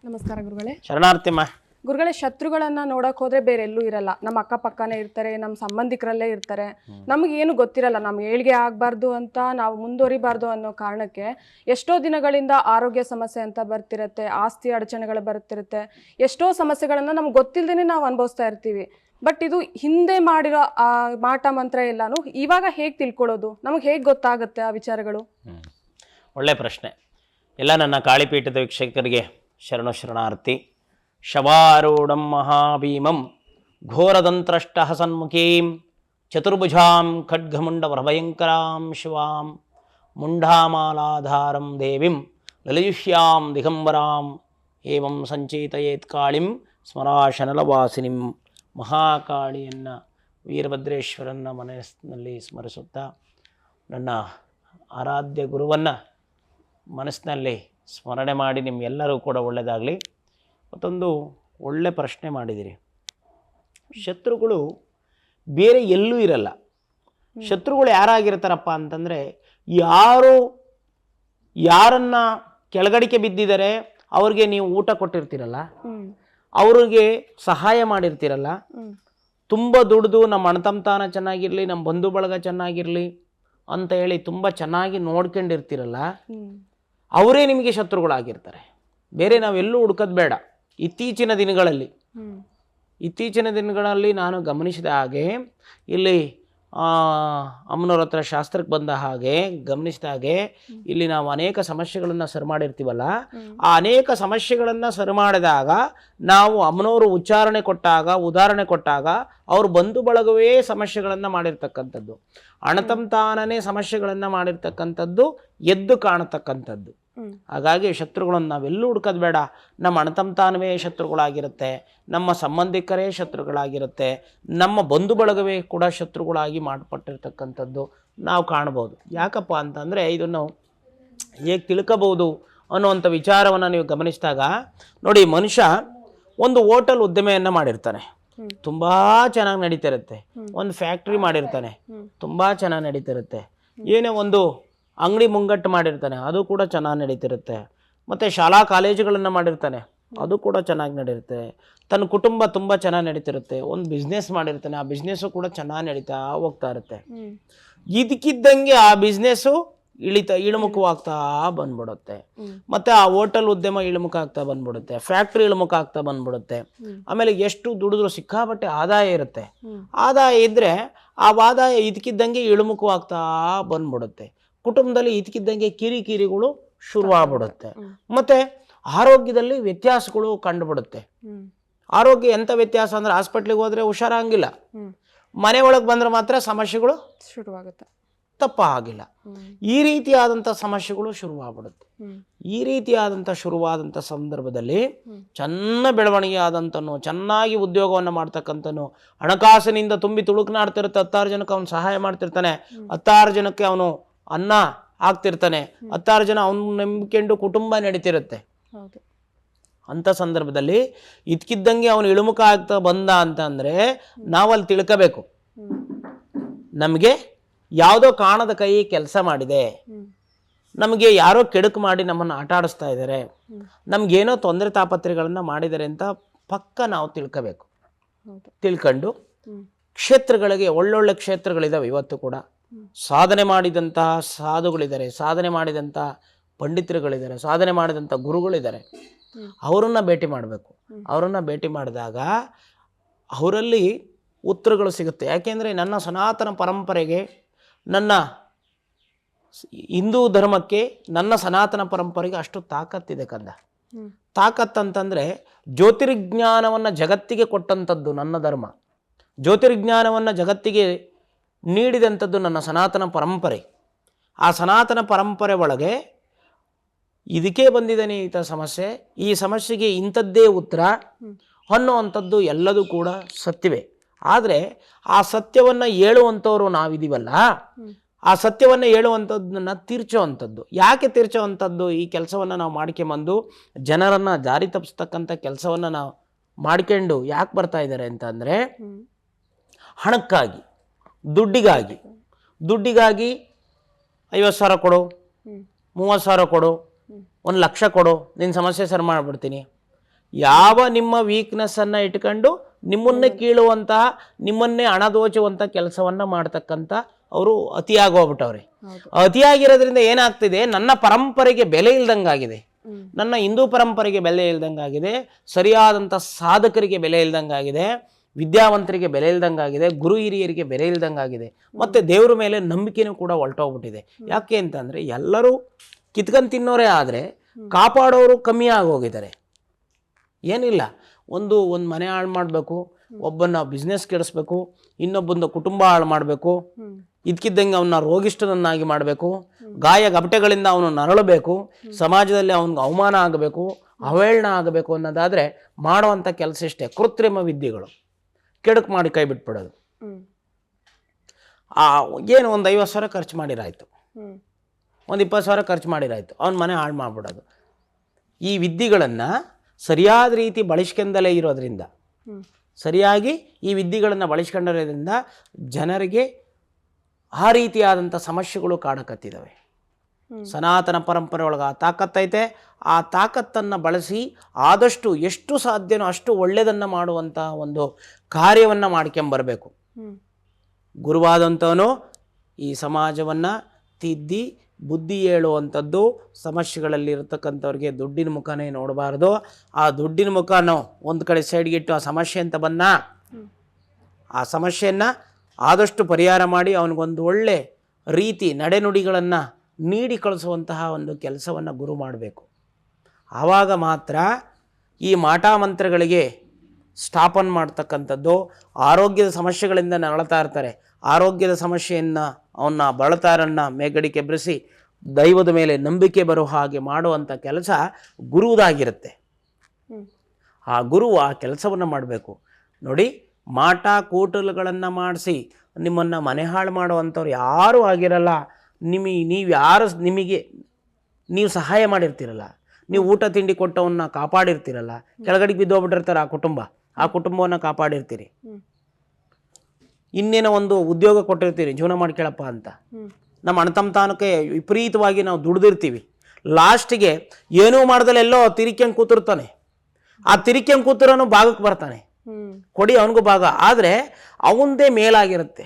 ನಮಸ್ಕಾರ ಗುರುಗಳೇ. ಶರಣಾರ್ಥಿಮ್ಮ. ಗುರುಗಳೇ, ಶತ್ರುಗಳನ್ನ ನೋಡಕ್ ಹೋದ್ರೆ ಬೇರೆ ಎಲ್ಲೂ ಇರಲ್ಲ. ನಮ್ಮ ಅಕ್ಕಪಕ್ಕನೇ ಇರ್ತಾರೆ, ನಮ್ಮ ಸಂಬಂಧಿಕರಲ್ಲೇ ಇರ್ತಾರೆ. ನಮಗೇನು ಗೊತ್ತಿರಲ್ಲ, ನಮ್ಗೆ ಏಳ್ಗೆ ಆಗ್ಬಾರ್ದು ಅಂತ, ನಾವು ಮುಂದುವರಿಬಾರ್ದು ಅನ್ನೋ ಕಾರಣಕ್ಕೆ ಎಷ್ಟೋ ದಿನಗಳಿಂದ ಆರೋಗ್ಯ ಸಮಸ್ಯೆ ಅಂತ ಬರ್ತಿರತ್ತೆ, ಆಸ್ತಿ ಅಡಚಣೆಗಳು ಬರ್ತಿರುತ್ತೆ, ಎಷ್ಟೋ ಸಮಸ್ಯೆಗಳನ್ನ ನಮ್ಗೆ ಗೊತ್ತಿಲ್ಲದೇನೆ ನಾವು ಅನುಭವಿಸ್ತಾ ಇರ್ತೀವಿ. ಬಟ್ ಇದು ಹಿಂದೆ ಮಾಡಿರೋ ಆ ಮಾಟ ಮಂತ್ರ ಎಲ್ಲಾನು ಇವಾಗ ಹೇಗೆ ತಿಳ್ಕೊಳ್ಳೋದು, ನಮಗೆ ಹೇಗೆ ಗೊತ್ತಾಗುತ್ತೆ ಆ ವಿಚಾರಗಳು? ಒಳ್ಳೆ ಪ್ರಶ್ನೆ. ಎಲ್ಲ ನನ್ನ ಕಾಳಿಪೀಠದ ವೀಕ್ಷಕರಿಗೆ ಶರಣಾರ್ಥಿ. ಶವಾರೂಢಂ ಮಹಾಭೀಮಂ ಘೋರದಂತ್ರಷ್ಟಃ ಸನ್ಮುಖೀಂ ಚತುರ್ಭುಜಾಂ ಖಡ್ಗಮುಂಡವರಭಯಂಕರಾಂ ಶಿವಾಂ ಮುಂಢಾಮಾಲಾಧಾರಂ ದೇವಿಂ ಲಲಿಷ್ಯಾಂ ದಿಗಂಬರಾಂ ಏವಂ ಸಂಚೇತಯೇತ್ ಕಾಳಿಂ ಸ್ಮರಾಶನಲವಾಸಿನಿಂ. ಮಹಾಕಾಳಿಯನ್ನು ವೀರಭದ್ರೇಶ್ವರನ ಮನಸ್ಸಿನಲ್ಲಿ ಸ್ಮರಿಸುತ್ತಾ ನನ್ನ ಆರಾಧ್ಯ ಗುರುವನ್ನು ಮನಸ್ಸಿನಲ್ಲಿ ಸ್ಮರಣೆ ಮಾಡಿ ನಿಮ್ಗೆಲ್ಲರೂ ಕೂಡ ಒಳ್ಳೆಯದಾಗಲಿ. ಮತ್ತೊಂದು ಒಳ್ಳೆ ಪ್ರಶ್ನೆ ಮಾಡಿದಿರಿ. ಶತ್ರುಗಳು ಬೇರೆ ಎಲ್ಲೂ ಇರಲ್ಲ. ಶತ್ರುಗಳು ಯಾರಾಗಿರ್ತಾರಪ್ಪ ಅಂತಂದರೆ, ಯಾರನ್ನ ಕೆಳಗಡಿಕೆ ಬಿದ್ದಿದ್ದಾರೆ ಅವ್ರಿಗೆ ನೀವು ಊಟ ಕೊಟ್ಟಿರ್ತೀರಲ್ಲ, ಅವ್ರಿಗೆ ಸಹಾಯ ಮಾಡಿರ್ತೀರಲ್ಲ, ತುಂಬ ದುಡ್ದು ನಮ್ಮ ಅಣ್ಣತಮ್ಮತಾನ ಚೆನ್ನಾಗಿರಲಿ, ನಮ್ಮ ಬಂಧು ಬಳಗ ಚೆನ್ನಾಗಿರಲಿ ಅಂತ ಹೇಳಿ ತುಂಬ ಚೆನ್ನಾಗಿ ನೋಡ್ಕೊಂಡಿರ್ತೀರಲ್ಲ, ಅವರೇ ನಿಮಗೆ ಶತ್ರುಗಳಾಗಿರ್ತಾರೆ. ಬೇರೆ ನಾವೆಲ್ಲೂ ಹುಡ್ಕೋದು ಬೇಡ. ಇತ್ತೀಚಿನ ದಿನಗಳಲ್ಲಿ ನಾನು ಗಮನಿಸಿದ ಹಾಗೆ, ಇಲ್ಲಿ ಅಮ್ಮನವ್ರ ಹತ್ರ ಶಾಸ್ತ್ರಕ್ಕೆ ಬಂದ ಹಾಗೆ ಗಮನಿಸಿದ ಹಾಗೆ, ಇಲ್ಲಿ ನಾವು ಅನೇಕ ಸಮಸ್ಯೆಗಳನ್ನು ಸರಿ ಮಾಡಿರ್ತೀವಲ್ಲ, ಆ ಅನೇಕ ಸಮಸ್ಯೆಗಳನ್ನು ಸರಿ ಮಾಡಿದಾಗ ನಾವು ಅಮ್ಮನವರು ಉದಾಹರಣೆ ಕೊಟ್ಟಾಗ ಅವ್ರ ಬಂಧು ಬಳಗವೇ ಸಮಸ್ಯೆಗಳನ್ನು ಮಾಡಿರ್ತಕ್ಕಂಥದ್ದು, ಅಣ್ಣತಮ್ಮತಾನೇ ಸಮಸ್ಯೆಗಳನ್ನು ಮಾಡಿರ್ತಕ್ಕಂಥದ್ದು ಎದ್ದು ಕಾಣತಕ್ಕಂಥದ್ದು. ಹಾಗಾಗಿ ಶತ್ರುಗಳನ್ನು ನಾವೆಲ್ಲೂ ಹುಡ್ಕೋದು ಬೇಡ. ನಮ್ಮ ಅಣ್ಣತಮ್ಮತಾನವೇ ಶತ್ರುಗಳಾಗಿರುತ್ತೆ, ನಮ್ಮ ಸಂಬಂಧಿಕರೇ ಶತ್ರುಗಳಾಗಿರುತ್ತೆ, ನಮ್ಮ ಬಂಧು ಬಳಗವೇ ಕೂಡ ಶತ್ರುಗಳಾಗಿ ಮಾರ್ಪಟ್ಟಿರ್ತಕ್ಕಂಥದ್ದು ನಾವು ಕಾಣ್ಬೋದು. ಯಾಕಪ್ಪ ಅಂತಂದರೆ, ಇದನ್ನು ಹೇಗೆ ತಿಳ್ಕೋಬಹುದು ಅನ್ನುವಂಥ ವಿಚಾರವನ್ನು ನೀವು ಗಮನಿಸಿದಾಗ ನೋಡಿ, ಮನುಷ್ಯ ಒಂದು ಹೋಟೆಲ್ ಉದ್ಯಮೆಯನ್ನು ಮಾಡಿರ್ತಾನೆ, ತುಂಬ ಚೆನ್ನಾಗಿ ನಡೀತಿರುತ್ತೆ. ಒಂದು ಫ್ಯಾಕ್ಟ್ರಿ ಮಾಡಿರ್ತಾನೆ, ತುಂಬ ಚೆನ್ನಾಗಿ ನಡೀತಿರುತ್ತೆ. ಏನೇ ಒಂದು ಅಂಗಡಿ ಮುಂಗಟ್ಟು ಮಾಡಿರ್ತಾನೆ, ಅದು ಕೂಡ ಚೆನ್ನಾಗಿ ನಡೀತಿರುತ್ತೆ. ಮತ್ತು ಶಾಲಾ ಕಾಲೇಜುಗಳನ್ನು ಮಾಡಿರ್ತಾನೆ, ಅದು ಕೂಡ ಚೆನ್ನಾಗಿ ನಡೀರುತ್ತೆ. ತನ್ನ ಕುಟುಂಬ ತುಂಬ ಚೆನ್ನಾಗಿ ನಡೀತಿರುತ್ತೆ. ಒಂದು ಬಿಸ್ನೆಸ್ ಮಾಡಿರ್ತಾನೆ, ಆ ಬಿಸ್ನೆಸ್ಸು ಕೂಡ ಚೆನ್ನಾಗಿ ನಡೀತಾ ಹೋಗ್ತಾ ಇರುತ್ತೆ. ಇದಕ್ಕಿದ್ದಂಗೆ ಆ ಬಿಸ್ನೆಸ್ಸು ಇಳಿಮುಖವಾಗ್ತಾ ಬಂದ್ಬಿಡುತ್ತೆ. ಮತ್ತು ಆ ಹೋಟೆಲ್ ಉದ್ಯಮ ಇಳಿಮುಖ ಆಗ್ತಾ ಬಂದ್ಬಿಡುತ್ತೆ, ಫ್ಯಾಕ್ಟ್ರಿ ಇಳಿಮುಖ ಆಗ್ತಾ ಬಂದ್ಬಿಡುತ್ತೆ. ಆಮೇಲೆ ಎಷ್ಟು ದುಡಿದ್ರು ಸಿಕ್ಕಾಪಟ್ಟೆ ಆದಾಯ ಇರುತ್ತೆ. ಆದಾಯ ಇದ್ದರೆ ಆ ಆದಾಯ ಇದಕ್ಕಿದ್ದಂಗೆ ಇಳಿಮುಖವಾಗ್ತಾ ಬಂದ್ಬಿಡುತ್ತೆ. ಕುಟುಂಬದಲ್ಲಿ ಇದಕ್ಕಿದ್ದಂಗೆ ಕಿರಿಕಿರಿಗಳು ಶುರುವಾಗ್ಬಿಡುತ್ತೆ. ಮತ್ತು ಆರೋಗ್ಯದಲ್ಲಿ ವ್ಯತ್ಯಾಸಗಳು ಕಂಡುಬಿಡುತ್ತೆ. ಆರೋಗ್ಯ ಎಂಥ ವ್ಯತ್ಯಾಸ ಅಂದರೆ, ಹಾಸ್ಪಿಟ್ಲಿಗೆ ಹೋದರೆ ಹುಷಾರಾಗಿಲ್ಲ, ಮನೆ ಒಳಗೆ ಬಂದರೆ ಮಾತ್ರ ಸಮಸ್ಯೆಗಳು ಶುರುವಾಗುತ್ತೆ, ತಪ್ಪ ಆಗಿಲ್ಲ. ಈ ರೀತಿಯಾದಂಥ ಸಮಸ್ಯೆಗಳು ಶುರುವಾಗ್ಬಿಡುತ್ತೆ. ಈ ರೀತಿಯಾದಂಥ ಶುರುವಾದಂಥ ಸಂದರ್ಭದಲ್ಲಿ ಚೆನ್ನ ಬೆಳವಣಿಗೆ ಆದಂಥನು, ಚೆನ್ನಾಗಿ ಉದ್ಯೋಗವನ್ನು ಮಾಡ್ತಕ್ಕಂಥನು, ಹಣಕಾಸಿನಿಂದ ತುಂಬಿ ತುಳುಕ್ನಾಡ್ತಿರುತ್ತೆ, 10 ಜನಕ್ಕೆ ಅವನು ಸಹಾಯ ಮಾಡ್ತಿರ್ತಾನೆ, 10 ಜನಕ್ಕೆ ಅವನು ಅನ್ನ ಹಾಕ್ತಿರ್ತಾನೆ, 10 ಜನ ಅವನು ನಂಬಿಕೊಂಡು ಕುಟುಂಬ ನಡೀತಿರುತ್ತೆ. ಅಂಥ ಸಂದರ್ಭದಲ್ಲಿ ಇದಕ್ಕಿದ್ದಂಗೆ ಅವನು ಇಳಿಮುಖ ಆಗ್ತಾ ಬಂದ ಅಂತಂದರೆ ನಾವಲ್ಲಿ ತಿಳ್ಕೋಬೇಕು, ನಮಗೆ ಯಾವುದೋ ಕಾಣದ ಕೈ ಕೆಲಸ ಮಾಡಿದೆ, ನಮಗೆ ಯಾರೋ ಕೆಡುಕು ಮಾಡಿ ನಮ್ಮನ್ನು ಆಟ ಆಡಿಸ್ತಾ ಇದ್ದಾರೆ, ನಮಗೇನೋ ತೊಂದರೆ ತಾಪತ್ರೆಗಳನ್ನು ಮಾಡಿದ್ದಾರೆ ಅಂತ ಪಕ್ಕ ನಾವು ತಿಳ್ಕೋಬೇಕು. ತಿಳ್ಕೊಂಡು ಕ್ಷೇತ್ರಗಳಿಗೆ, ಒಳ್ಳೊಳ್ಳೆ ಕ್ಷೇತ್ರಗಳಿದ್ದಾವೆ ಇವತ್ತು ಕೂಡ. ಸಾಧನೆ ಮಾಡಿದಂತಹ ಸಾಧುಗಳಿದ್ದಾರೆ, ಸಾಧನೆ ಮಾಡಿದಂಥ ಪಂಡಿತರುಗಳಿದ್ದಾರೆ, ಸಾಧನೆ ಮಾಡಿದಂಥ ಗುರುಗಳಿದ್ದಾರೆ. ಅವರನ್ನು ಭೇಟಿ ಮಾಡಬೇಕು. ಅವರನ್ನು ಭೇಟಿ ಮಾಡಿದಾಗ ಅವರಲ್ಲಿ ಉತ್ತರಗಳು ಸಿಗುತ್ತೆ. ಯಾಕೆಂದರೆ ನನ್ನ ಸನಾತನ ಪರಂಪರೆಗೆ, ನನ್ನ ಹಿಂದೂ ಧರ್ಮಕ್ಕೆ, ನನ್ನ ಸನಾತನ ಪರಂಪರೆಗೆ ಅಷ್ಟು ತಾಕತ್ತಿದೆ ಕಂದ. ತಾಕತ್ತಂತಂದರೆ ಜ್ಯೋತಿರ್ಜ್ಞಾನವನ್ನು ಜಗತ್ತಿಗೆ ಕೊಟ್ಟಂಥದ್ದು ನನ್ನ ಧರ್ಮ, ಜ್ಯೋತಿರ್ಜ್ಞಾನವನ್ನು ಜಗತ್ತಿಗೆ ನೀಡಿದಂಥದ್ದು ನನ್ನ ಸನಾತನ ಪರಂಪರೆ. ಆ ಸನಾತನ ಪರಂಪರೆ ಒಳಗೆ ಇದಕ್ಕೆ ಬಂದಿದ್ದಾನೆ ಇಂಥ ಸಮಸ್ಯೆ, ಈ ಸಮಸ್ಯೆಗೆ ಇಂಥದ್ದೇ ಉತ್ತರ ಅನ್ನುವಂಥದ್ದು ಎಲ್ಲದೂ ಕೂಡ ಸತ್ಯವೇ. ಆದರೆ ಆ ಸತ್ಯವನ್ನು ಹೇಳುವಂಥವ್ರು ನಾವಿದ್ದೀವಲ್ಲ, ಆ ಸತ್ಯವನ್ನು ಹೇಳುವಂಥದ್ದನ್ನು ತೀರ್ಚೋವಂಥದ್ದು. ಯಾಕೆ ತೀರ್ಚೋವಂಥದ್ದು? ಈ ಕೆಲಸವನ್ನು ನಾವು ಮಾಡ್ಕೊಂಬಂದು ಜನರನ್ನು ದಾರಿ ತಪ್ಪಿಸ್ತಕ್ಕಂಥ ಕೆಲಸವನ್ನು ನಾವು ಮಾಡ್ಕೊಂಡು ಯಾಕೆ ಬರ್ತಾ ಇದ್ದಾರೆ ಅಂತಂದರೆ, ಹಣಕ್ಕಾಗಿ, ದುಡ್ಡಿಗಾಗಿ 50,000 ಕೊಡು, 30,000 ಕೊಡು, 1,00,000 ಕೊಡು, ನಿನ್ನ ಸಮಸ್ಯೆ ಸರಿ ಮಾಡಿಬಿಡ್ತೀನಿ, ಯಾವ ನಿಮ್ಮ ವೀಕ್ನೆಸ್ಸನ್ನು ಇಟ್ಕೊಂಡು ನಿಮ್ಮನ್ನೇ ಕೀಳುವಂತಹ, ನಿಮ್ಮನ್ನೇ ಹಣದೋಚುವಂಥ ಕೆಲಸವನ್ನು ಮಾಡ್ತಕ್ಕಂಥ ಅವರು ಅತಿಯಾಗೋಗ್ಬಿಟ್ಟವ್ರೆ. ಅತಿಯಾಗಿರೋದ್ರಿಂದ ಏನಾಗ್ತಿದೆ, ನನ್ನ ಪರಂಪರೆಗೆ ಬೆಲೆ ಇಲ್ದಂಗಾಗಿದೆ, ನನ್ನ ಹಿಂದೂ ಪರಂಪರೆಗೆ ಬೆಲೆ ಇಲ್ದಂಗಾಗಿದೆ, ಸರಿಯಾದಂಥ ಸಾಧಕರಿಗೆ ಬೆಲೆ ಇಲ್ದಂಗಾಗಿದೆ, ವಿದ್ಯಾವಂತರಿಗೆ ಬೆಲೆ ಇಲ್ದಂಗಾಗಿದೆ, ಗುರು ಹಿರಿಯರಿಗೆ ಬೆಲೆ ಇಲ್ದಂಗಾಗಿದೆ, ಮತ್ತು ದೇವ್ರ ಮೇಲೆ ನಂಬಿಕೆನೂ ಕೂಡ ಹೊರಟೋಗ್ಬಿಟ್ಟಿದೆ. ಯಾಕೆ ಅಂತಂದರೆ ಎಲ್ಲರೂ ಕಿತ್ಕೊಂಡು ತಿನ್ನೋರೇ ಆದರೆ ಕಾಪಾಡೋರು ಕಮ್ಮಿ ಆಗೋಗಿದ್ದಾರೆ. ಏನಿಲ್ಲ, ಒಂದು ಮನೆ ಹಾಳು ಮಾಡಬೇಕು, ಒಬ್ಬನ ಬಿಸ್ನೆಸ್ ಕೆಡಿಸ್ಬೇಕು, ಇನ್ನೊಬ್ಬನ ಕುಟುಂಬ ಹಾಳು ಮಾಡಬೇಕು, ಇದಕ್ಕಿದ್ದಂಗೆ ಅವನ್ನ ರೋಗಿಷ್ಠನನ್ನಾಗಿ ಮಾಡಬೇಕು, ಗಾಯ ಗಬಟೆಗಳಿಂದ ಅವನು ನರಳಬೇಕು, ಸಮಾಜದಲ್ಲಿ ಅವನಿಗೆ ಅವಮಾನ ಆಗಬೇಕು, ಅವಹೇಳನ ಆಗಬೇಕು ಅನ್ನೋದಾದರೆ ಮಾಡುವಂಥ ಕೆಲಸ ಇಷ್ಟೇ, ಕೃತ್ರಿಮ ವಿದ್ಯೆಗಳು, ಕೆಡುಕು ಮಾಡಿ ಕೈ ಬಿಟ್ಬಿಡೋದು. ಏನು ಒಂದು 50,000 ಖರ್ಚು ಮಾಡಿರಾಯ್ತು, ಒಂದು 20,000 ಖರ್ಚು ಮಾಡಿರಾಯ್ತು, ಅವನ ಮನೆ ಹಾಳು ಮಾಡಿಬಿಡೋದು. ಈ ವಿದ್ಯೆಗಳನ್ನು ಸರಿಯಾದ ರೀತಿ ಬಳಸ್ಕೊಂಡಲೇ ಇರೋದ್ರಿಂದ, ಸರಿಯಾಗಿ ಈ ವಿದ್ಯೆಗಳನ್ನು ಬಳಸ್ಕೊಂಡಿರೋದ್ರಿಂದ ಜನರಿಗೆ ಆ ರೀತಿಯಾದಂಥ ಸಮಸ್ಯೆಗಳು ಕಾಡಕತ್ತಿದ್ದಾವೆ. ಸನಾತನ ಪರಂಪರೆ ಒಳಗೆ ಆ ತಾಕತ್ತೈತೆ. ಆ ತಾಕತ್ತನ್ನು ಬಳಸಿ ಆದಷ್ಟು ಎಷ್ಟು ಸಾಧ್ಯನೋ ಅಷ್ಟು ಒಳ್ಳೆಯದನ್ನು ಮಾಡುವಂಥ ಒಂದು ಕಾರ್ಯವನ್ನು ಮಾಡ್ಕೊಂಬರಬೇಕು. ಗುರುವಾದಂಥವನು ಈ ಸಮಾಜವನ್ನು ತಿದ್ದಿ ಬುದ್ಧಿ ಹೇಳುವಂಥದ್ದು, ಸಮಸ್ಯೆಗಳಲ್ಲಿ ಇರತಕ್ಕಂಥವ್ರಿಗೆ ದುಡ್ಡಿನ ಮುಖನೇ ನೋಡಬಾರ್ದು. ಆ ದುಡ್ಡಿನ ಮುಖನೋ ಒಂದು ಕಡೆ ಸೈಡ್ಗಿಟ್ಟು ಆ ಸಮಸ್ಯೆ ಅಂತ ಬಂದ, ಆ ಸಮಸ್ಯೆಯನ್ನು ಆದಷ್ಟು ಪರಿಹಾರ ಮಾಡಿ ಅವನಿಗೊಂದು ಒಳ್ಳೆ ರೀತಿ ನಡೆನುಡಿಗಳನ್ನು ನೀಡಿ ಕಳಿಸುವಂತಹ ಒಂದು ಕೆಲಸವನ್ನು ಗುರು ಮಾಡಬೇಕು. ಆವಾಗ ಮಾತ್ರ ಈ ಮಾಟ ಮಂತ್ರಗಳಿಗೆ ಸ್ಟಾಪನ್ ಮಾಡ್ತಕ್ಕಂಥದ್ದು. ಆರೋಗ್ಯದ ಸಮಸ್ಯೆಗಳಿಂದ ನರಳ್ತಾ ಇರ್ತಾರೆ, ಆರೋಗ್ಯದ ಸಮಸ್ಯೆಯನ್ನು ಅವನ್ನ ಬಳತಾರನ್ನು ಮೇಗಡಿಕೆ ಬೆರೆಸಿ ದೈವದ ಮೇಲೆ ನಂಬಿಕೆ ಬರೋ ಹಾಗೆ ಮಾಡುವಂಥ ಕೆಲಸ ಗುರುವುದಾಗಿರುತ್ತೆ. ಆ ಗುರು ಆ ಕೆಲಸವನ್ನು ಮಾಡಬೇಕು. ನೋಡಿ, ಮಾಟ ಕೂಟಲುಗಳನ್ನು ಮಾಡಿಸಿ ನಿಮ್ಮನ್ನು ಮನೆ ಹಾಳು ಮಾಡುವಂಥವ್ರು ಯಾರೂ ಆಗಿರಲ್ಲ. ನೀವು ಸಹಾಯ ಮಾಡಿರ್ತೀರಲ್ಲ, ನೀವು ಊಟ ತಿಂಡಿ ಕೊಟ್ಟವನ್ನ ಕಾಪಾಡಿರ್ತೀರಲ್ಲ, ಕೆಳಗಡೆಗೆ ಬಿದ್ದೋಗ್ಬಿಟ್ಟಿರ್ತಾರೆ ಆ ಕುಟುಂಬವನ್ನು ಕಾಪಾಡಿರ್ತೀರಿ. ಇನ್ನೇನೋ ಒಂದು ಉದ್ಯೋಗ ಕೊಟ್ಟಿರ್ತೀರಿ, ಜೀವನ ಮಾಡ್ಕೊಳಪ್ಪ ಅಂತ. ನಮ್ಮ ಅಣ್ಣತಮ್ಮತನಕ್ಕೆ ವಿಪರೀತವಾಗಿ ನಾವು ದುಡ್ದಿರ್ತೀವಿ. ಲಾಸ್ಟಿಗೆ ಏನೂ ಮಾಡ್ದಲ್ಲ ಎಲ್ಲೋ ತಿರಿಕ್ಯಂಗೆ ಕೂತಿರ್ತಾನೆ. ಆ ತಿರಿಕ್ಯಂಗೆ ಕೂತಿರೋನು ಭಾಗಕ್ಕೆ ಬರ್ತಾನೆ, ಕೊಡಿ ಅವನಿಗೂ ಭಾಗ. ಆದರೆ ಅವಂದೇ ಮೇಲಾಗಿರುತ್ತೆ.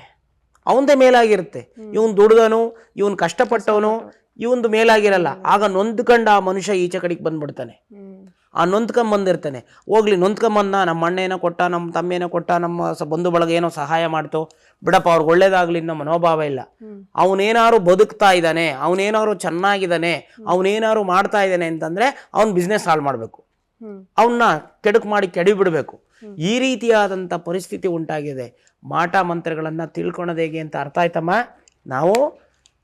ಇವನು ದುಡ್ದನು, ಇವನು ಕಷ್ಟಪಟ್ಟವನು, ಇವಂದು ಮೇಲಾಗಿರಲ್ಲ. ಆಗ ನೊಂದ್ಕಂಡು ಆ ಮನುಷ್ಯ ಈಚೆ ಕಡೆಗೆ ಬಂದ್ಬಿಡ್ತಾನೆ. ಆ ನೊಂದ್ಕೊಂಬಂದಿರ್ತಾನೆ. ಹೋಗ್ಲಿ, ನೊಂದ್ಕೊಂಬಂದ, ನಮ್ಮ ಅಣ್ಣೇನೋ ಕೊಟ್ಟ, ನಮ್ಮ ತಮ್ಮೇನೋ ಕೊಟ್ಟ, ನಮ್ಮ ಬಂಧು ಬಳಗ ಏನೋ ಸಹಾಯ ಮಾಡ್ತು, ಬಿಡಪ್ಪ ಅವ್ರಿಗೆ ಒಳ್ಳೇದಾಗ್ಲಿ ಅನ್ನೋ ಮನೋಭಾವ ಇಲ್ಲ. ಅವನೇನಾದ್ರು ಬದುಕ್ತಾ ಇದ್ದಾನೆ, ಅವನೇನಾದ್ರು ಚೆನ್ನಾಗಿದ್ದಾನೆ, ಅವನೇನಾದ್ರು ಮಾಡ್ತಾ ಇದ್ದಾನೆ ಅಂತಂದ್ರೆ ಅವ್ನ ಬಿಸ್ನೆಸ್ ಹಾಳು ಮಾಡಬೇಕು, ಅವನ್ನ ಕೆಡುಕು ಮಾಡಿ ಕೆಡಿಬಿಡಬೇಕು. ಈ ರೀತಿಯಾದಂಥ ಪರಿಸ್ಥಿತಿ ಉಂಟಾಗಿದೆ. ಮಾಟ ಮಂತ್ರಗಳನ್ನು ತಿಳ್ಕೊಳೋದು ಹೇಗೆ ಅಂತ ಅರ್ಥ ಆಯ್ತಮ್ಮ? ನಾವು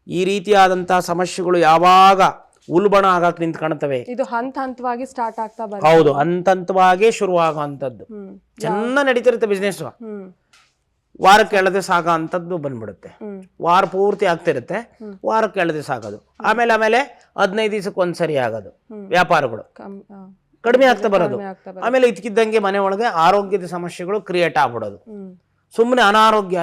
ಈ ರೀತಿಯಾದಂಥ ಸಮಸ್ಯೆಗಳು ಯಾವಾಗ ಉಲ್ಬಣ ಆಗಕ್ಕೆ ನಿಂತ್ಕೊಳ್ತವೆ, ಇದು ಹಂತವಾಗಿ ಸ್ಟಾರ್ಟ್ ಆಗ್ತಾ ಬರುತ್ತೆ. ಹೌದು, ಹಂತವಾಗಿ ಶುರುವಾಗುವಂಥದ್ದು. ಚೆನ್ನಾಗಿ ನಡೀತಿರುತ್ತೆ ಬಿಸ್ನೆಸ್, ವಾರಕ್ಕೆ ಎಳೆದೇ ಸಾಗ ಅಂಥದ್ದು ಬಂದ್ಬಿಡುತ್ತೆ. ವಾರ ಪೂರ್ತಿ ಆಗ್ತಿರುತ್ತೆ, ವಾರಕ್ಕೆ ಎಳೆದೇ ಸಾಗೋದು. ಆಮೇಲೆ 15 ದಿವಸಕ್ಕೆ ಒಂದ್ಸರಿ ಆಗೋದು. ವ್ಯಾಪಾರಗಳು ಕಡಿಮೆ ಆಗ್ತಾ ಬರೋದು. ಆಮೇಲೆ ಇದಕ್ಕಿದ್ದಂಗೆ ಮನೆ ಒಳಗೆ ಆರೋಗ್ಯದ ಸಮಸ್ಯೆಗಳು ಕ್ರಿಯೇಟ್ ಆಗ್ಬಿಡೋದು. ಸುಮ್ಮನೆ ಅನಾರೋಗ್ಯ,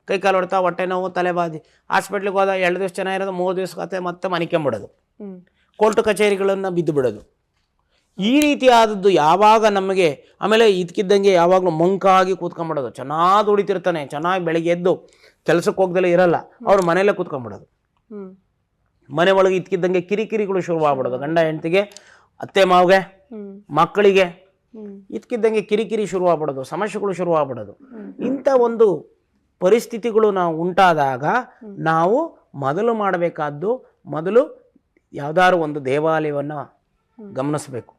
ಕೈಕಾಲು ಹೊಡ್ತಾ, ಹೊಟ್ಟೆ ನೋವು, ತಲೆಬಾದಿ, ಹಾಸ್ಪಿಟ್ಲಿಗೆ ಹೋದ 2 ದಿವಸ ಚೆನ್ನಾಗಿರೋದು, 3 ದಿವಸ ಮತ್ತೆ ಮನಿಕೊಂಬಿಡೋದು, ಕೋರ್ಟ್ ಕಚೇರಿಗಳನ್ನು ಬಿದ್ದು ಬಿಡೋದು. ಈ ರೀತಿಯಾದದ್ದು ಯಾವಾಗ ನಮಗೆ, ಆಮೇಲೆ ಇದಕ್ಕಿದ್ದಂಗೆ ಯಾವಾಗಲೂ ಮಂಕಾಗಿ ಕೂತ್ಕೊಂಡ್ಬಿಡೋದು. ಚೆನ್ನಾಗಿ ದುಡಿತಿರ್ತಾನೆ, ಚೆನ್ನಾಗಿ ಬೆಳಿಗ್ಗೆ ಎದ್ದು ಕೆಲಸಕ್ಕೆ ಹೋಗ್ದಲೇ ಇರಲ್ಲ, ಅವ್ರು ಮನೆಯಲ್ಲೇ ಕೂತ್ಕೊಂಡ್ಬಿಡೋದು. ಮನೆ ಒಳಗೆ ಇದಕ್ಕಿದ್ದಂಗೆ ಕಿರಿಕಿರಿಗಳು ಶುರುವಾಗ್ಬಿಡೋದು. ಗಂಡ ಹೆಂಡತಿಗೆ, ಅತ್ತೆ ಮಾವಗೆ, ಮಕ್ಕಳಿಗೆ ಇದಕ್ಕಿದ್ದಂಗೆ ಕಿರಿಕಿರಿ ಶುರುವಾಗ್ಬಿಡೋದು, ಸಮಸ್ಯೆಗಳು ಶುರುವಾಗ್ಬಿಡೋದು. ಇಂಥ ಒಂದು ಪರಿಸ್ಥಿತಿಗಳು ನಾವು ಉಂಟಾದಾಗ ನಾವು ಮೊದಲು ಯಾವ್ದಾದ್ರು ಒಂದು ದೇವಾಲಯವನ್ನು ಗಮನಿಸಬೇಕು,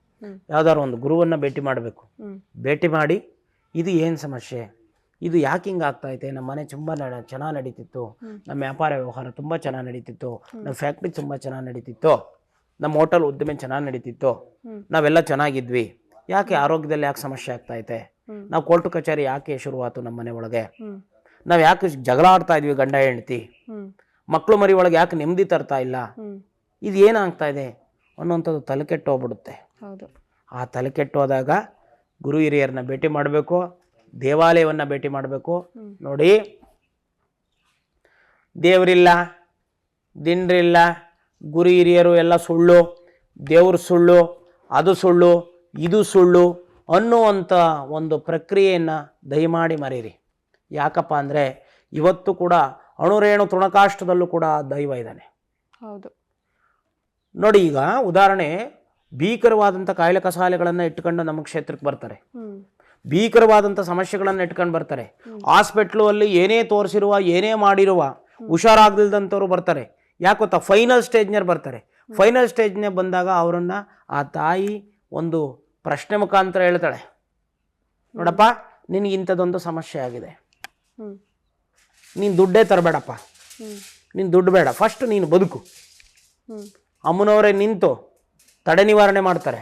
ಯಾವ್ದಾದ್ರು ಒಂದು ಗುರುವನ್ನು ಭೇಟಿ ಮಾಡಬೇಕು. ಭೇಟಿ ಮಾಡಿ, ಇದು ಏನು ಸಮಸ್ಯೆ, ಇದು ಯಾಕೆ ಹಿಂಗೆ ಆಗ್ತಾಯಿದೆ, ನಮ್ಮ ಮನೆ ತುಂಬ ಚೆನ್ನಾಗಿ ನಡೀತಿತ್ತು, ನಮ್ಮ ವ್ಯಾಪಾರ ವ್ಯವಹಾರ ತುಂಬ ಚೆನ್ನಾಗಿ ನಡೀತಿತ್ತು, ನಮ್ಮ ಫ್ಯಾಕ್ಟ್ರಿ ತುಂಬ ಚೆನ್ನಾಗಿ ನಡೀತಿತ್ತು, ನಮ್ಮ ಹೋಟೆಲ್ ಉದ್ದಿಮೆ ಚೆನ್ನಾಗಿ ನಡೀತಿತ್ತು, ನಾವೆಲ್ಲ ಚೆನ್ನಾಗಿದ್ವಿ, ಯಾಕೆ ಆರೋಗ್ಯದಲ್ಲಿ ಯಾಕೆ ಸಮಸ್ಯೆ ಆಗ್ತಾಯಿದೆ, ನಾವು ಕೋರ್ಟು ಕಚೇರಿ ಯಾಕೆ ಶುರುವಾತು ನಮ್ಮ ಮನೆ ಒಳಗೆ, ನಾವು ಯಾಕೆ ಜಗಳ ಆಡ್ತಾ ಇದ್ವಿ ಗಂಡ ಹೆಂಡತಿ, ಮಕ್ಕಳು ಮರಿ ಒಳಗೆ ಯಾಕೆ ನೆಮ್ಮದಿ ತರ್ತಾ ಇಲ್ಲ, ಇದು ಏನಾಗ್ತಾ ಇದೆ ಅನ್ನೋಂಥದ್ದು ತಲೆ ಕೆಟ್ಟು ಹೋಗ್ಬಿಡುತ್ತೆ. ಆ ತಲೆ ಕೆಟ್ಟೋದಾಗ ಗುರು ಹಿರಿಯರನ್ನ ಭೇಟಿ ಮಾಡಬೇಕು, ದೇವಾಲಯವನ್ನು ಭೇಟಿ ಮಾಡಬೇಕು. ನೋಡಿ, ದೇವರಿಲ್ಲ, ದಿಂಡ್ರಿಲ್ಲ, ಗುರು ಹಿರಿಯರು ಎಲ್ಲ ಸುಳ್ಳು, ದೇವ್ರು ಸುಳ್ಳು, ಅದು ಸುಳ್ಳು, ಇದು ಸುಳ್ಳು ಅನ್ನುವಂಥ ಒಂದು ಪ್ರಕ್ರಿಯೆಯನ್ನು ದಯಮಾಡಿ ಮರೀರಿ. ಯಾಕಪ್ಪ ಅಂದರೆ ಇವತ್ತು ಕೂಡ ಅಣುರೇಣು ತೃಣಕಾಷ್ಟದಲ್ಲೂ ಕೂಡ ದೈವ ಇದ್ದಾನೆ. ಹೌದು ನೋಡಿ, ಈಗ ಉದಾಹರಣೆ, ಭೀಕರವಾದಂಥ ಕಾಯಿಲೆ ಕಸಾಲೆಗಳನ್ನು ಇಟ್ಕೊಂಡು ನಮ್ಮ ಕ್ಷೇತ್ರಕ್ಕೆ ಬರ್ತಾರೆ, ಭೀಕರವಾದಂಥ ಸಮಸ್ಯೆಗಳನ್ನು ಇಟ್ಕೊಂಡು ಬರ್ತಾರೆ. ಹಾಸ್ಪಿಟ್ಲು ಅಲ್ಲಿ ಏನೇ ತೋರಿಸಿರುವ ಏನೇ ಮಾಡಿರುವ ಹುಷಾರಾಗದಿಲ್ದಂಥವ್ರು ಬರ್ತಾರೆ. ಯಾಕೆ ಗೊತ್ತಾ, ಫೈನಲ್ ಸ್ಟೇಜ್ನಲ್ಲಿ ಬರ್ತಾರೆ. ಫೈನಲ್ ಸ್ಟೇಜ್ನೇ ಬಂದಾಗ ಅವರನ್ನು ಆ ತಾಯಿ ಒಂದು ಪ್ರಶ್ನೆ ಮುಖಾಂತರ ಹೇಳ್ತಾಳೆ, ನೋಡಪ್ಪ ನಿನಗೆ ಇಂಥದ್ದೊಂದು ಸಮಸ್ಯೆ ಆಗಿದೆ, ನೀನು ದುಡ್ಡೇ ತರಬೇಡಪ್ಪ, ನೀನು ದುಡ್ಡು ಬೇಡ, ಫಸ್ಟ್ ನೀನು ಬದುಕು. ಅಮ್ಮನವರೇ ನಿಂತು ತಡೆ ನಿವಾರಣೆ ಮಾಡ್ತಾರೆ.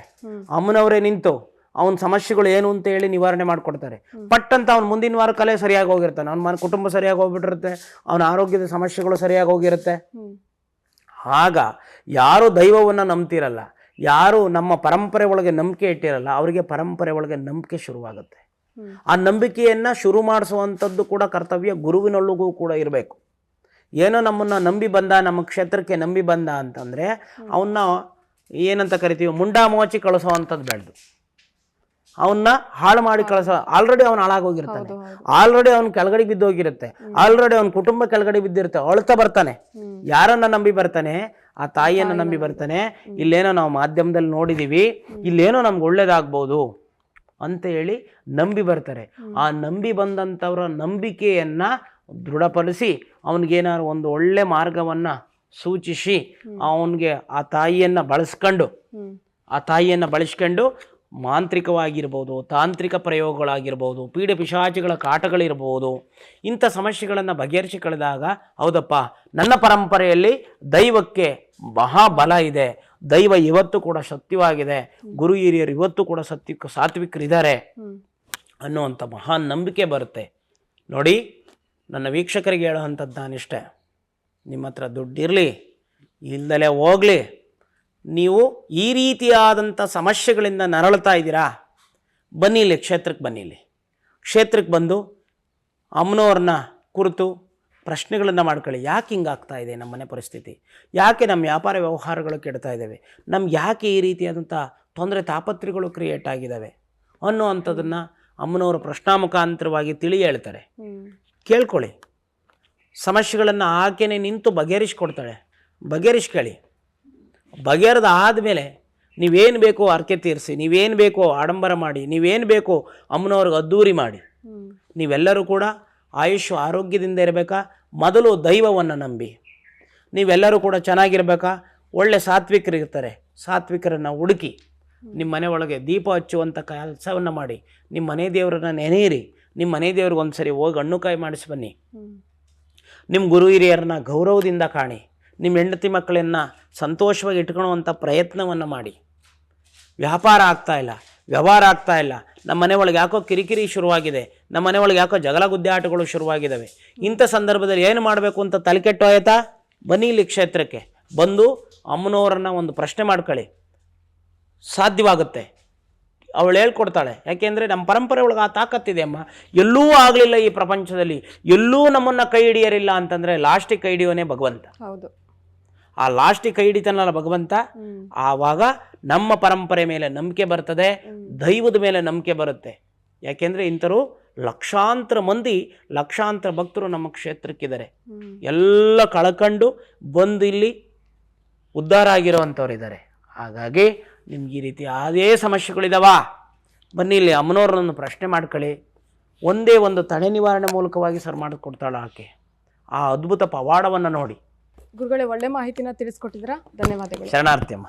ಅಮ್ಮನವರೇ ನಿಂತು ಅವನ ಸಮಸ್ಯೆಗಳು ಏನು ಅಂತ ಹೇಳಿ ನಿವಾರಣೆ ಮಾಡಿಕೊಡ್ತಾರೆ. ಪಟ್ ಅಂತ ಅವ್ನು ಮುಂದಿನ ವಾರಕ್ಕಲ್ಲೇ ಸರಿಯಾಗಿ ಹೋಗಿರ್ತಾನೆ, ಅವನ ಕುಟುಂಬ ಸರಿಯಾಗಿ ಹೋಗ್ಬಿಟ್ಟಿರುತ್ತೆ, ಅವನ ಆರೋಗ್ಯದ ಸಮಸ್ಯೆಗಳು ಸರಿಯಾಗಿ ಹೋಗಿರುತ್ತೆ. ಆಗ ಯಾರು ದೈವವನ್ನು ನಂಬ್ತಿರಲ್ಲ, ಯಾರು ನಮ್ಮ ಪರಂಪರೆ ಒಳಗೆ ನಂಬಿಕೆ ಇಟ್ಟಿರಲ್ಲ, ಅವರಿಗೆ ಪರಂಪರೆ ಒಳಗೆ ನಂಬಿಕೆ ಶುರುವಾಗುತ್ತೆ. ಆ ನಂಬಿಕೆಯನ್ನು ಶುರು ಮಾಡಿಸುವಂಥದ್ದು ಕೂಡ ಕರ್ತವ್ಯ ಗುರುವಿನೊಳಗೂ ಕೂಡ ಇರಬೇಕು. ಏನೋ ನಮ್ಮನ್ನು ನಂಬಿ ಬಂದ, ನಮ್ಮ ಕ್ಷೇತ್ರಕ್ಕೆ ನಂಬಿ ಬಂದ ಅಂತಂದರೆ ಅವನ್ನ ಏನಂತ ಕರಿತೀವಿ, ಮುಂಡಾ ಮೋಚಿ ಕಳಿಸೋವಂಥದ್ದು ಬೆಳೆದು ಅವನ್ನ ಹಾಳು ಮಾಡಿ ಕಳಿಸೋ. ಆಲ್ರೆಡಿ ಅವ್ನು ಹಾಳಾಗೋಗಿರ್ತಾನೆ, ಆಲ್ರೆಡಿ ಅವ್ನು ಕೆಳಗಡೆ ಬಿದ್ದೋಗಿರುತ್ತೆ, ಆಲ್ರೆಡಿ ಅವ್ನ ಕುಟುಂಬ ಕೆಳಗಡೆ ಬಿದ್ದಿರುತ್ತೆ, ಅಳ್ತಾ ಬರ್ತಾನೆ. ಯಾರನ್ನ ನಂಬಿ ಬರ್ತಾನೆ? ಆ ತಾಯಿಯನ್ನು ನಂಬಿ ಬರ್ತಾನೆ. ಇಲ್ಲೇನೋ ನಾವು ಮಾಧ್ಯಮದಲ್ಲಿ ನೋಡಿದೀವಿ, ಇಲ್ಲೇನೋ ನಮ್ಗೆ ಒಳ್ಳೇದಾಗ್ಬೋದು ಅಂತ ಹೇಳಿ ನಂಬಿ ಬರ್ತಾರೆ. ಆ ನಂಬಿ ಬಂದಂಥವ್ರ ನಂಬಿಕೆಯನ್ನ ದೃಢಪಡಿಸಿ ಅವನಿಗೇನಾದ್ರು ಒಂದು ಒಳ್ಳೆ ಮಾರ್ಗವನ್ನ ಸೂಚಿಸಿ ಅವನಿಗೆ ಆ ತಾಯಿಯನ್ನು ಬಳಸ್ಕೊಂಡು ಮಾಂತ್ರಿಕವಾಗಿರ್ಬೋದು, ತಾಂತ್ರಿಕ ಪ್ರಯೋಗಗಳಾಗಿರ್ಬೋದು, ಪೀಡೆ ಪಿಶಾಚಿಗಳ ಕಾಟಗಳಿರ್ಬೋದು, ಇಂಥ ಸಮಸ್ಯೆಗಳನ್ನು ಬಗೆಹರಿಸಿ ಕಳೆದಾಗ ಹೌದಪ್ಪ, ನನ್ನ ಪರಂಪರೆಯಲ್ಲಿ ದೈವಕ್ಕೆ ಮಹಾಬಲ ಇದೆ, ದೈವ ಇವತ್ತು ಕೂಡ ಸತ್ಯವಾಗಿದೆ, ಗುರು ಹಿರಿಯರು ಇವತ್ತು ಕೂಡ ಸಾತ್ವಿಕರಿದ್ದಾರೆ ಅನ್ನುವಂಥ ಮಹಾನ್ ನಂಬಿಕೆ ಬರುತ್ತೆ. ನೋಡಿ, ನನ್ನ ವೀಕ್ಷಕರಿಗೆ ಹೇಳುವಂಥದ್ದು ನಾನಿಷ್ಟೇ, ನಿಮ್ಮ ಹತ್ರ ದುಡ್ಡಿರಲಿ ಇಲ್ದಲೇ ಹೋಗಲಿ, ನೀವು ಈ ರೀತಿಯಾದಂಥ ಸಮಸ್ಯೆಗಳಿಂದ ನರಳ್ತಾ ಇದ್ದೀರಾ, ಬನ್ನಿಲ್ಲಿ ಕ್ಷೇತ್ರಕ್ಕೆ ಬನ್ನಿಲ್ಲಿ. ಕ್ಷೇತ್ರಕ್ಕೆ ಬಂದು ಅಮ್ಮನವ್ರನ್ನ ಕುರಿತು ಪ್ರಶ್ನೆಗಳನ್ನು ಮಾಡ್ಕೊಳ್ಳಿ. ಯಾಕೆ ಹಿಂಗಾಗ್ತಾ ಇದೆ ನಮ್ಮ ಮನೆ ಪರಿಸ್ಥಿತಿ, ಯಾಕೆ ನಮ್ಮ ವ್ಯಾಪಾರ ವ್ಯವಹಾರಗಳು ಕೆಡ್ತಾ ಇದ್ದಾವೆ, ನಮ್ಗೆ ಯಾಕೆ ಈ ರೀತಿಯಾದಂಥ ತೊಂದರೆ ತಾಪತ್ರೆಗಳು ಕ್ರಿಯೇಟ್ ಆಗಿದ್ದಾವೆ ಅನ್ನುವಂಥದ್ದನ್ನು ಅಮ್ಮನವರು ಪ್ರಶ್ನಾಮುಖಾಂತರವಾಗಿ ತಿಳಿ ಹೇಳ್ತಾರೆ. ಕೇಳ್ಕೊಳ್ಳಿ, ಸಮಸ್ಯೆಗಳನ್ನು ಆಕೆನೇ ನಿಂತು ಬಗೆಹರಿಸ್ಕೊಡ್ತಾಳೆ. ಬಗೆಹರಿಸ್ಕೊಳ್ಳಿ. ಬಗೆಹರಿದ ಆದಮೇಲೆ ನೀವೇನು ಬೇಕೋ ಅರ್ಕೆ ತೀರಿಸಿ, ನೀವೇನು ಬೇಕೋ ಆಡಂಬರ ಮಾಡಿ, ನೀವೇನು ಬೇಕೋ ಅಮ್ಮನವ್ರಿಗೆ ಅದ್ದೂರಿ ಮಾಡಿ. ನೀವೆಲ್ಲರೂ ಕೂಡ ಆಯುಷ್ ಆರೋಗ್ಯದಿಂದ ಇರಬೇಕಾ? ಮೊದಲು ದೈವವನ್ನು ನಂಬಿ. ನೀವೆಲ್ಲರೂ ಕೂಡ ಚೆನ್ನಾಗಿರ್ಬೇಕಾ? ಒಳ್ಳೆ ಸಾತ್ವಿಕರಿರ್ತಾರೆ, ಸಾತ್ವಿಕರನ್ನು ಹುಡುಕಿ ನಿಮ್ಮ ಮನೆ ಒಳಗೆ ದೀಪ ಹಚ್ಚುವಂಥ ಕೆಲಸವನ್ನು ಮಾಡಿ. ನಿಮ್ಮ ಮನೆ ದೇವರನ್ನ ನೆನೆಯಿರಿ. ನಿಮ್ಮ ಮನೆ ದೇವ್ರಿಗೆ ಒಂದು ಸರಿ ಹೋಗಿ ಹಣ್ಣುಕಾಯಿ ಮಾಡಿಸಿ ಬನ್ನಿ. ನಿಮ್ಮ ಗುರು ಹಿರಿಯರನ್ನ ಗೌರವದಿಂದ ಕಾಣಿ. ನಿಮ್ಮ ಹೆಂಡತಿ ಮಕ್ಕಳನ್ನು ಸಂತೋಷವಾಗಿ ಇಟ್ಕೊಳ್ಳುವಂಥ ಪ್ರಯತ್ನವನ್ನು ಮಾಡಿ. ವ್ಯಾಪಾರ ಆಗ್ತಾಯಿಲ್ಲ, ವ್ಯವಹಾರ ಆಗ್ತಾಯಿಲ್ಲ, ನಮ್ಮ ಮನೆ ಒಳಗೆ ಯಾಕೋ ಕಿರಿಕಿರಿ ಶುರುವಾಗಿದೆ, ನಮ್ಮ ಮನೆ ಒಳಗೆ ಯಾಕೋ ಜಗಳ ಗುದ್ದಾಟಗಳು ಶುರುವಾಗಿದ್ದಾವೆ. ಇಂಥ ಸಂದರ್ಭದಲ್ಲಿ ಏನು ಮಾಡಬೇಕು ಅಂತ ತಲೆಕೆಟ್ಟು ಆಯ್ತಾ? ಬನ್ನಿ ಇಲ್ಲಿ ಕ್ಷೇತ್ರಕ್ಕೆ ಬಂದು ಅಮ್ಮನವರನ್ನು ಒಂದು ಪ್ರಶ್ನೆ ಮಾಡ್ಕೊಳ್ಳಿ. ಸಾಧ್ಯವಾಗುತ್ತೆ, ಅವಳು ಹೇಳ್ಕೊಡ್ತಾಳೆ. ಯಾಕೆಂದರೆ ನಮ್ಮ ಪರಂಪರೆ ಒಳಗೆ ಆ ತಾಕತ್ತಿದೆ ಅಮ್ಮ. ಎಲ್ಲೂ ಆಗಲಿಲ್ಲ ಈ ಪ್ರಪಂಚದಲ್ಲಿ, ಎಲ್ಲೂ ನಮ್ಮನ್ನು ಕೈ ಹಿಡಿಯರಿಲ್ಲ ಅಂತಂದರೆ ಲಾಸ್ಟಿಗೆ ಕೈ ಹಿಡಿಯೋನೇ ಭಗವಂತ. ಹೌದು, ಆ ಲಾಸ್ಟಿಗೆ ಕೈ ಹಿಡಿತಾನಲ್ಲ ಭಗವಂತ, ಆವಾಗ ನಮ್ಮ ಪರಂಪರೆ ಮೇಲೆ ನಂಬಿಕೆ ಬರ್ತದೆ, ದೈವದ ಮೇಲೆ ನಂಬಿಕೆ ಬರುತ್ತೆ. ಯಾಕೆಂದರೆ ಇಂಥರು ಲಕ್ಷಾಂತರ ಮಂದಿ, ಲಕ್ಷಾಂತರ ಭಕ್ತರು ನಮ್ಮ ಕ್ಷೇತ್ರಕ್ಕಿದ್ದಾರೆ. ಎಲ್ಲ ಕಳ್ಕೊಂಡು ಬಂದು ಇಲ್ಲಿ ಉದ್ಧಾರ ಆಗಿರೋವಂಥವ್ರಿದ್ದಾರೆ. ಹಾಗಾಗಿ ನಿಮ್ಗೆ ಈ ರೀತಿ ಅದೇ ಸಮಸ್ಯೆಗಳಿದಾವ, ಬನ್ನಿ ಇಲ್ಲಿ ಅಮ್ಮನವ್ರನ್ನ ಪ್ರಶ್ನೆ ಮಾಡ್ಕೊಳ್ಳಿ. ಒಂದೇ ಒಂದು ತಡೆ ನಿವಾರಣೆ ಮೂಲಕವಾಗಿ ಸರ್ ಮಾಡಿಕೊಡ್ತಾಳೆ ಆಕೆ. ಆ ಅದ್ಭುತ ಪವಾಡವನ್ನು ನೋಡಿ. ಗುರುಗಳೇ, ಒಳ್ಳೆ ಮಾಹಿತಿನ ತಿಳಿಸ್ಕೊಟ್ಟಿದ್ದೀರಾ, ಧನ್ಯವಾದಗಳು. ಶರಣಾರ್ಥಿ ಅಮ್ಮ.